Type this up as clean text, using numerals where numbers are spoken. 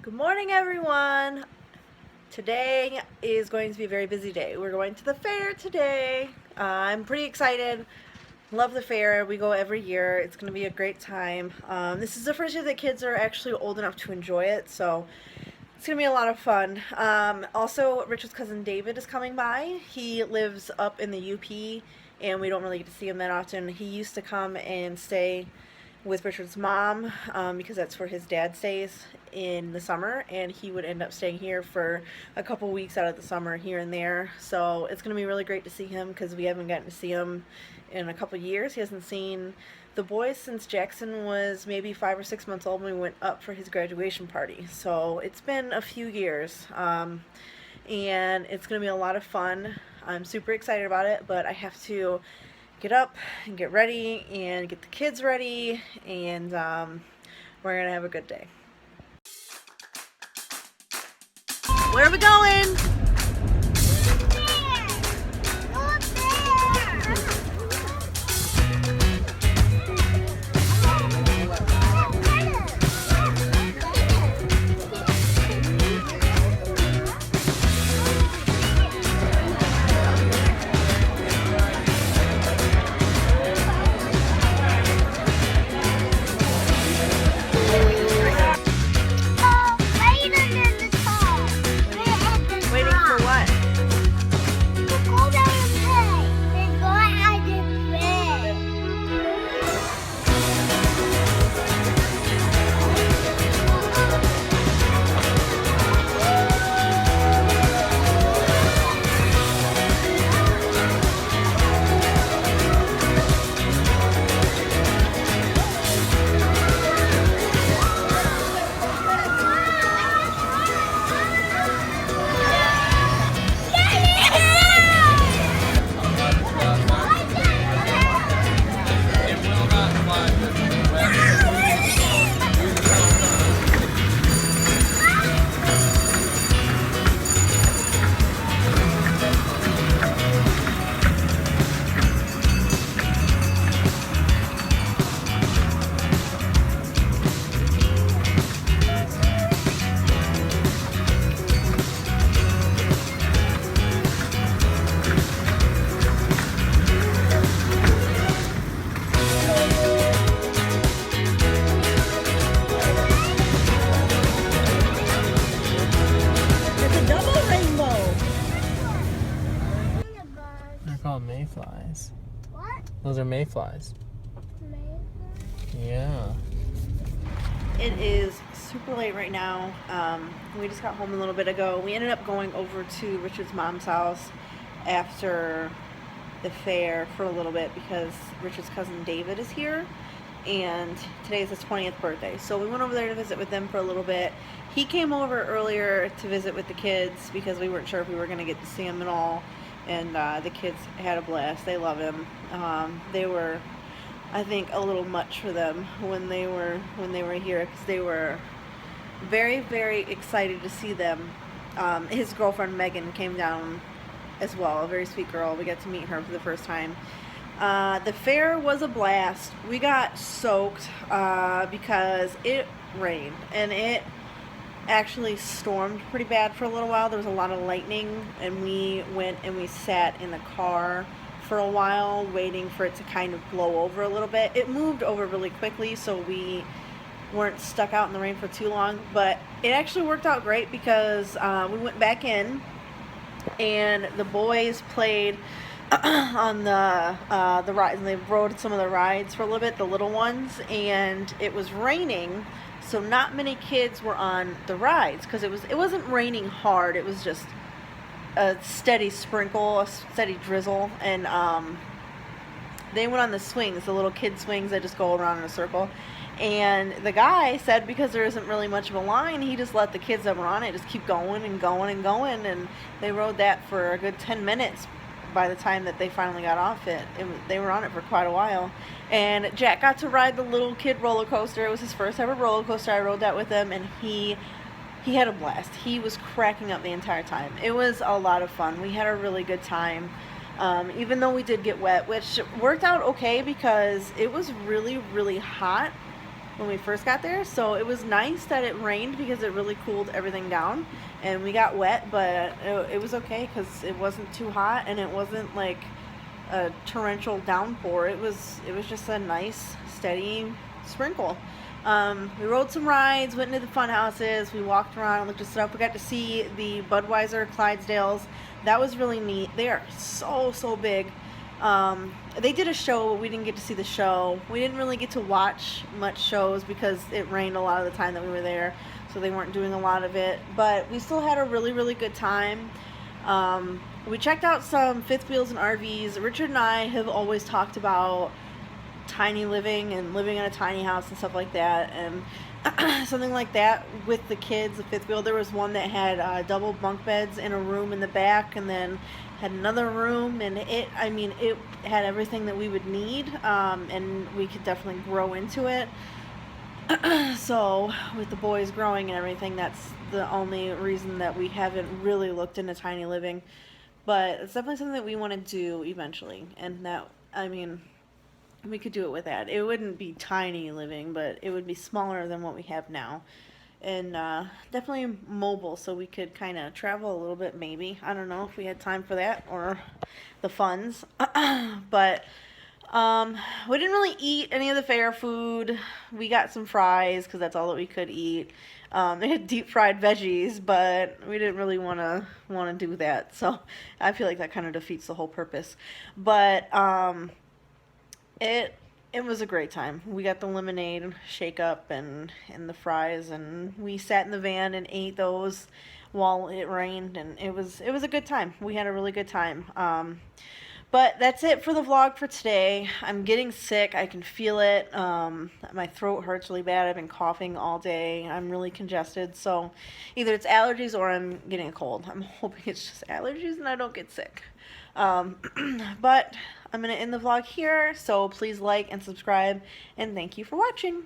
Good morning, everyone. Today is going to be a very busy day. We're going to the fair today. I'm pretty excited. Love the fair. We go every year. It's going to be a great time. This is the first year that kids are actually old enough to enjoy it, so it's going to be a lot of fun. Also, Richard's cousin David is coming by. He lives up in the UP, and we don't really get to see him that often. He used to come and stay with Richard's mom because that's where his dad stays in the summer, and he would end up staying here for a couple weeks out of the summer here and there. So it's going to be really great to see him because we haven't gotten to see him in a couple years. He hasn't seen the boys since Jackson was maybe 5 or 6 months old when we went up for his graduation party. So it's been a few years, and it's going to be a lot of fun. I'm super excited about it, but I have to get up and get ready and get the kids ready, and we're gonna have a good day. Where are we going? Mayflies. What? Those are mayflies. Mayflies? Yeah. It is super late right now. We just got home a little bit ago. We ended up going over to Richard's mom's house after the fair for a little bit because Richard's cousin David is here, and today is his 20th birthday. So we went over there to visit with them for a little bit. He came over earlier to visit with the kids because we weren't sure if we were going to get to see him at all. And the kids had a blast. They love him. They were, I think, a little much for them when they were here because they were very, very excited to see them. His girlfriend Megan came down as well, a very sweet girl. We got to meet her for the first time. The fair was a blast. We got soaked because it rained, and it actually stormed pretty bad for a little while. There was a lot of lightning, and we went and we sat in the car for a while waiting for it to kind of blow over a little bit. It moved over really quickly, so we weren't stuck out in the rain for too long, but it actually worked out great because we went back in and the boys played on the rides, and they rode some of the rides for a little bit, the little ones, and it was raining. So not many kids were on the rides because it wasn't raining hard. It was just a steady sprinkle, a steady drizzle, and they went on the swings, the little kid swings that just go around in a circle. And the guy said because there isn't really much of a line, he just let the kids that were on it just keep going and going and going, and they rode that for a good 10 minutes by the time that they finally got off it. They were on it for quite a while. And Jack got to ride the little kid roller coaster. It was his first ever roller coaster. I rode that with him, and he had a blast. He was cracking up the entire time. It was a lot of fun. We had a really good time. Even though we did get wet, which worked out okay because it was really, really hot when we first got there. So it was nice that it rained because it really cooled everything down. And we got wet, but it was okay because it wasn't too hot and it wasn't like a torrential downpour. It was just a nice, steady sprinkle. We rode some rides, went into the fun houses, we walked around, looked at stuff. We got to see the Budweiser Clydesdales. That was really neat. They are so big. They did a show, but we didn't get to see the show. We didn't really get to watch much shows because it rained a lot of the time that we were there, so they weren't doing a lot of it. But we still had a really good time. We checked out some fifth wheels and RVs. Richard and I have always talked about tiny living and living in a tiny house and stuff like that, and something like that with the kids. The fifth wheel, there was one that had double bunk beds in a room in the back, and then had another room, and it had everything that we would need, and we could definitely grow into it. So with the boys growing and everything, that's the only reason that we haven't really looked into tiny living, but it's definitely something that we want to do eventually. And that, we could do it with that. It wouldn't be tiny living, but it would be smaller than what we have now. And definitely mobile, so we could kind of travel a little bit, maybe. I don't know if we had time for that or the funds. But we didn't really eat any of the fair food. We got some fries because that's all that we could eat. They had deep fried veggies, but we didn't really want to do that. So I feel like that kind of defeats the whole purpose. But it was a great time. We got the lemonade shake up and the fries, and we sat in the van and ate those while it rained, and it was a good time. We had a really good time. But that's it for the vlog for today. I'm getting sick. I can feel it. My throat hurts really bad. I've been coughing all day. I'm really congested. So either it's allergies or I'm getting a cold. I'm hoping it's just allergies and I don't get sick. But I'm going to end the vlog here. So please like and subscribe. And thank you for watching.